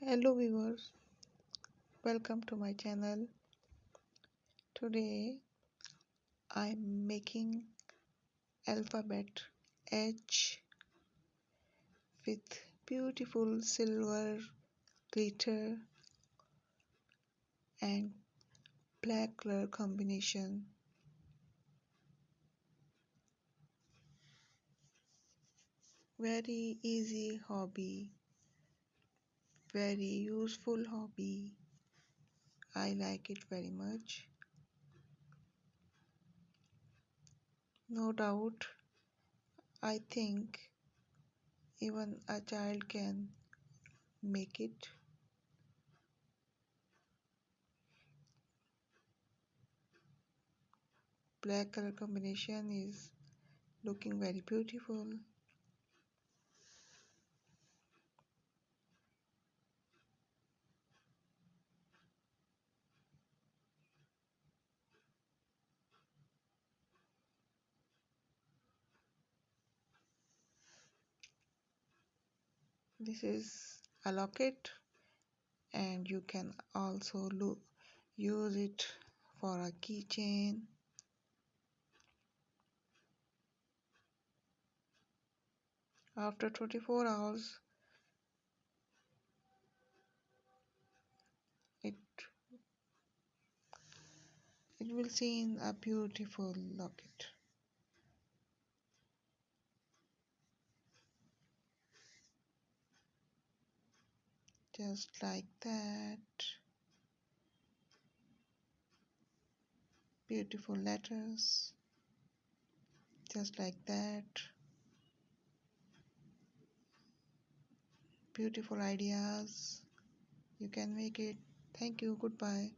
Hello viewers, welcome to my channel. Today I'm making alphabet H with beautiful silver glitter and black color combination. Very easy hobby, very useful hobby. I like it very much. No doubt, I think even a child can make it. Black color combination is looking very beautiful. This is a locket, and you can also use it for a keychain. After 24 hours, it it will seem a beautiful locket. Just like that. Beautiful letters. Just like that. Beautiful ideas. You can make it. Thank you. Goodbye.